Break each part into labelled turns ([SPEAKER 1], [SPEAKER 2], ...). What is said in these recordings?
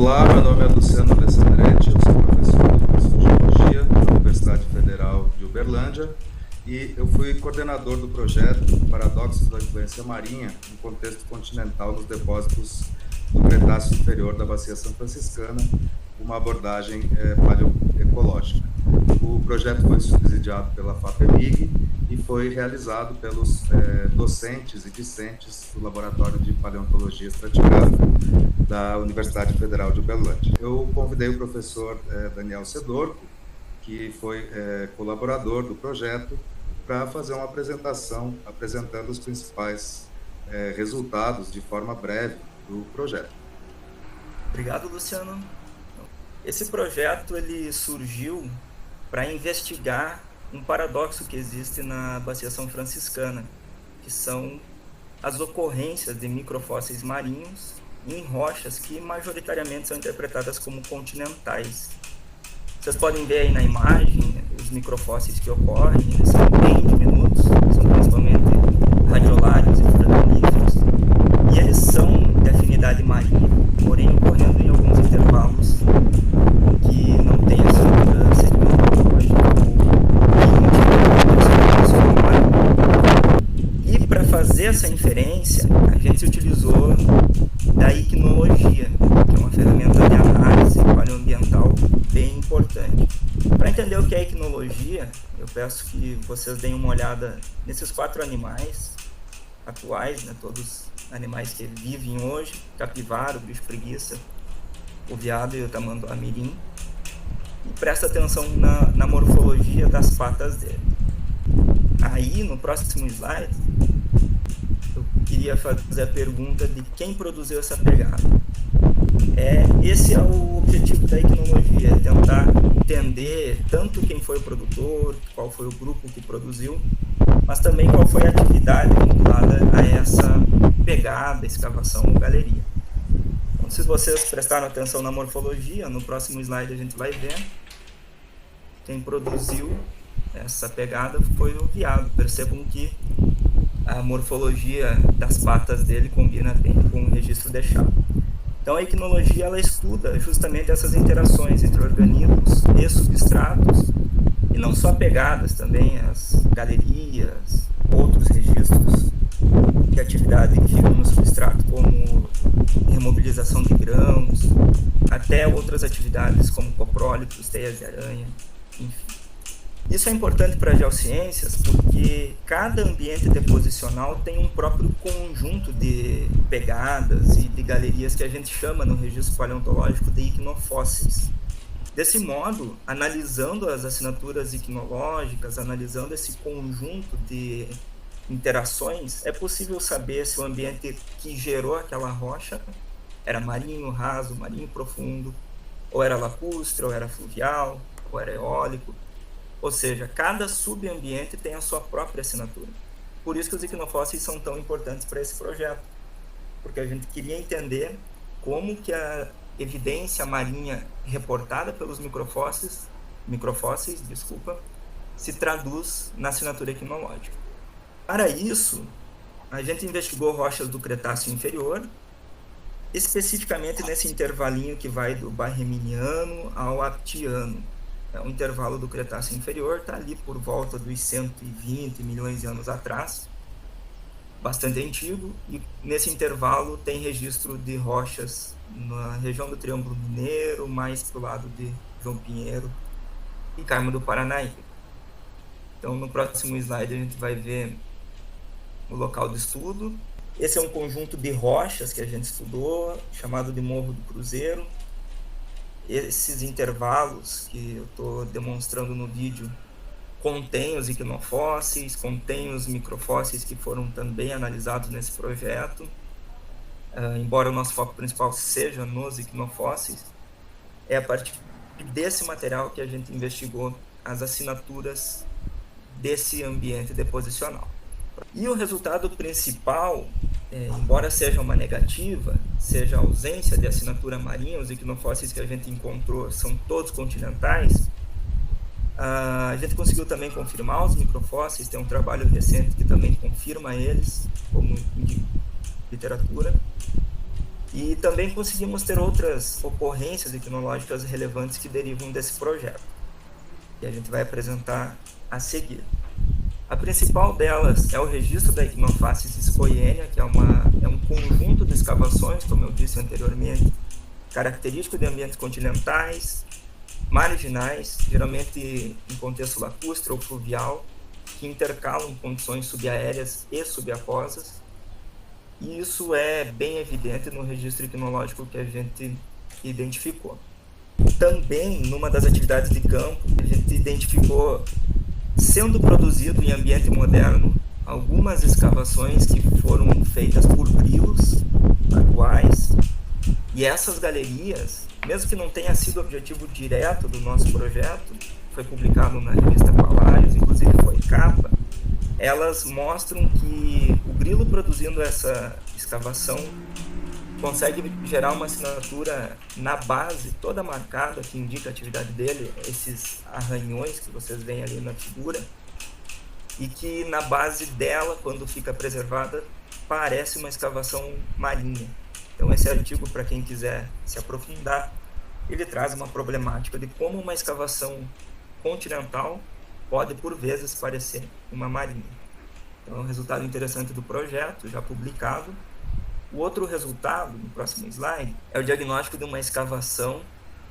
[SPEAKER 1] Olá, meu nome é Luciano Alessandretti, eu sou professor do curso de Geologia da Universidade Federal de Uberlândia e eu fui coordenador do projeto Paradoxos da Influência Marinha no contexto continental nos depósitos do Cretáceo Superior da Bacia São Franciscana, uma abordagem paleoecológica. O projeto foi subsidiado pela FAPEMIG e foi realizado pelos docentes e discentes do Laboratório de Paleontologia Estratigráfica da Universidade Federal de Uberlândia. Eu convidei o professor Daniel Sedorco, que foi colaborador do projeto, para fazer uma apresentação apresentando os principais resultados de forma breve do projeto.
[SPEAKER 2] Obrigado, Luciano. Esse projeto ele surgiu para investigar um paradoxo que existe na Bacia São Franciscana, que são as ocorrências de microfósseis marinhos em rochas que majoritariamente são interpretadas como continentais. Vocês podem ver aí na imagem os microfósseis que ocorrem, eles são bem diminutos, são principalmente radiolários e foraníferos, e eles são de afinidade marinha, porém ocorrendo em alguns intervalos que não tem a estrutura sedimentológica ou e para fazer essa inferência, a gente se utilizou da icnologia, que é uma ferramenta de análise paleoambiental bem importante. Para entender o que é icnologia, eu peço que vocês deem uma olhada nesses 4 animais atuais, né, todos animais que vivem hoje: capivara, o bicho preguiça, o veado e o tamanduá-mirim, e presta atenção na morfologia das patas dele. Aí, no próximo slide, eu queria fazer a pergunta de quem produziu essa pegada. Esse é o objetivo da icnologia, é tentar entender tanto quem foi o produtor, qual foi o grupo que produziu, mas também qual foi a atividade vinculada a essa pegada, escavação ou galeria. Então, se vocês prestaram atenção na morfologia, no próximo slide a gente vai ver quem produziu essa pegada foi o veado. Percebam que a morfologia das patas dele combina bem com o registro deixado. Então a icnologia ela estuda justamente essas interações entre organismos e substratos, e não só pegadas, também as galerias, outros registros de atividade que ficam no substrato, como remobilização de grãos, até outras atividades como coprólipos, teias de aranha, enfim. Isso é importante para as geociências porque cada ambiente deposicional tem um próprio conjunto de pegadas e de galerias que a gente chama no registro paleontológico de icnofósseis. Desse modo, analisando as assinaturas icnológicas, analisando esse conjunto de interações, é possível saber se o ambiente que gerou aquela rocha era marinho raso, marinho profundo, ou era lacustre, ou era fluvial, ou era eólico. Ou seja, cada subambiente tem a sua própria assinatura. Por isso que os icnofósseis são tão importantes para esse projeto, porque a gente queria entender como que a evidência marinha reportada pelos microfósseis, se traduz na assinatura icnológica. Para isso, a gente investigou rochas do Cretáceo inferior, especificamente nesse intervalinho que vai do Barreminiano ao Aptiano. O intervalo do Cretáceo inferior está ali por volta dos 120 milhões de anos atrás, bastante antigo, e nesse intervalo tem registro de rochas na região do Triângulo Mineiro, mais para o lado de João Pinheiro e Carmo do Paranaíba. Então, no próximo slide a gente vai ver o local de estudo. Esse é um conjunto de rochas que a gente estudou, chamado de Morro do Cruzeiro. Esses intervalos que eu estou demonstrando no vídeo contêm os icnofósseis, contêm os microfósseis que foram também analisados nesse projeto. Embora o nosso foco principal seja nos icnofósseis, é a partir desse material que a gente investigou as assinaturas desse ambiente deposicional. E o resultado principal, embora seja uma negativa, seja a ausência de assinatura marinha, os icnofósseis que a gente encontrou são todos continentais, a gente conseguiu também confirmar os microfósseis, tem um trabalho recente que também confirma eles, como literatura. E também conseguimos ter outras ocorrências icnológicas relevantes que derivam desse projeto, que a gente vai apresentar a seguir. A principal delas é o registro da Ichnofacies scoienia, que é um conjunto de escavações, como eu disse anteriormente, característico de ambientes continentais, marginais, geralmente em contexto lacustre ou fluvial, que intercalam condições subaéreas e subaquosas. E isso é bem evidente no registro ignológico que a gente identificou. Também, numa das atividades de campo, a gente identificou, sendo produzido em ambiente moderno, algumas escavações que foram feitas por grilos atuais. E essas galerias, mesmo que não tenha sido objetivo direto do nosso projeto, foi publicado na revista Palaios, inclusive foi capa, elas mostram que o grilo produzindo essa escavação consegue gerar uma assinatura na base, toda marcada, que indica a atividade dele, esses arranhões que vocês veem ali na figura, e que na base dela, quando fica preservada, parece uma escavação marinha. Então esse artigo, para quem quiser se aprofundar, ele traz uma problemática de como uma escavação continental pode, por vezes, parecer uma marinha. Então, é um resultado interessante do projeto, já publicado. O outro resultado, no próximo slide, é o diagnóstico de uma escavação,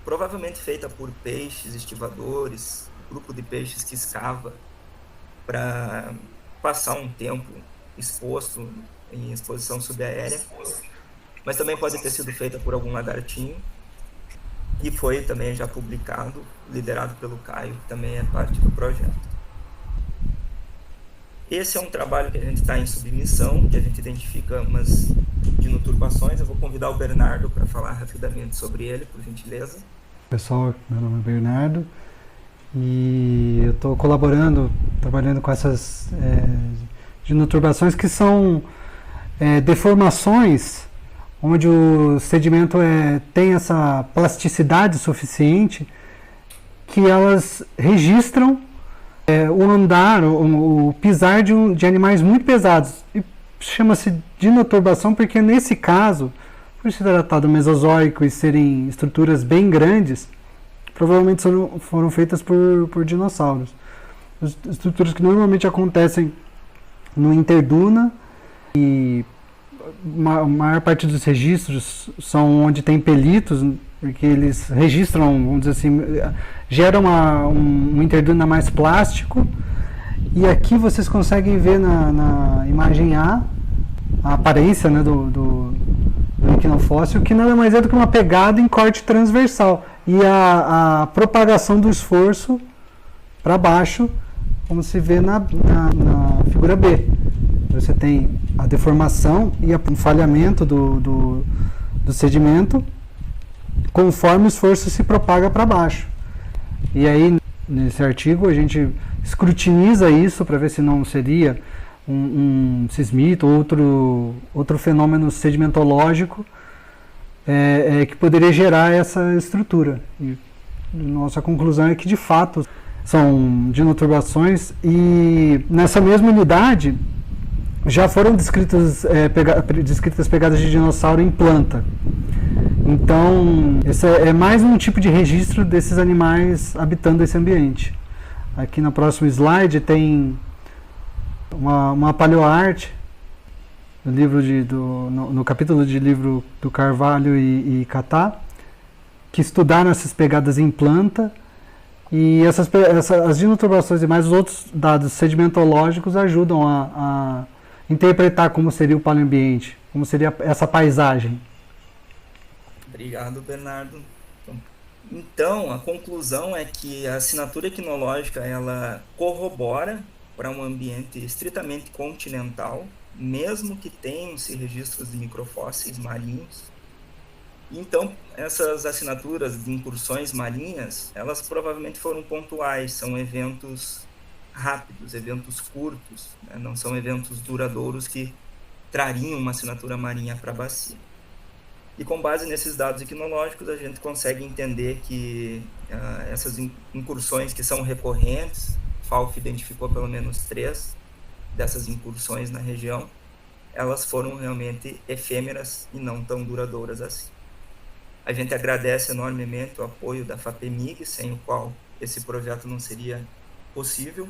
[SPEAKER 2] provavelmente feita por peixes, estivadores, grupo de peixes que escava para passar um tempo exposto em exposição subaérea, mas também pode ter sido feita por algum lagartinho, e foi também já publicado, liderado pelo Caio, que também é parte do projeto. Esse é um trabalho que a gente está em submissão, que a gente identifica umas dinoturbações. Eu vou convidar o Bernardo para falar rapidamente sobre ele, por gentileza.
[SPEAKER 3] Pessoal, meu nome é Bernardo e eu estou colaborando, trabalhando com essas dinoturbações que são deformações onde o sedimento tem essa plasticidade suficiente que elas registram o andar, o pisar de animais muito pesados. E chama-se dinoturbação porque, nesse caso, por se tratar do Mesozoico e serem estruturas bem grandes, provavelmente foram feitas por dinossauros. As estruturas que normalmente acontecem no interduna, e a maior parte dos registros são onde tem pelitos, porque eles registram, vamos dizer assim, geram um interduna mais plástico. E aqui vocês conseguem ver na imagem A aparência, né, do equinofóssil, que nada mais é do que uma pegada em corte transversal e a propagação do esforço para baixo, como se vê na figura B. Você tem a deformação e o falhamento do sedimento conforme o esforço se propaga para baixo. E aí, nesse artigo, a gente escrutiniza isso para ver se não seria um sismito ou outro fenômeno sedimentológico que poderia gerar essa estrutura. E nossa conclusão é que, de fato, são dinoturbações, e nessa mesma unidade já foram descritas pegadas de dinossauro em planta. Então, esse é mais um tipo de registro desses animais habitando esse ambiente. Aqui no próximo slide tem uma paleoarte, no capítulo de livro do Carvalho e Catá, que estudaram essas pegadas em planta, e as dinoturbações e mais os outros dados sedimentológicos ajudam a interpretar como seria o paleoambiente, como seria essa paisagem.
[SPEAKER 2] Obrigado, Bernardo. Então, a conclusão é que a assinatura equinológica ela corrobora para um ambiente estritamente continental, mesmo que tenham-se registros de microfósseis marinhos. Então, essas assinaturas de incursões marinhas, elas provavelmente foram pontuais, são eventos rápidos, eventos curtos, né? Não são eventos duradouros que trariam uma assinatura marinha para a bacia. E com base nesses dados equinológicos, a gente consegue entender que essas incursões que são recorrentes, FAUF identificou pelo menos 3 dessas incursões na região, elas foram realmente efêmeras e não tão duradouras assim. A gente agradece enormemente o apoio da FAPEMIG, sem o qual esse projeto não seria possível,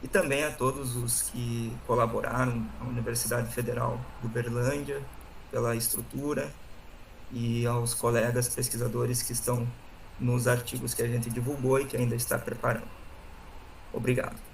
[SPEAKER 2] e também a todos os que colaboraram, a Universidade Federal de Uberlândia, pela estrutura, e aos colegas pesquisadores que estão nos artigos que a gente divulgou e que ainda está preparando. Obrigado.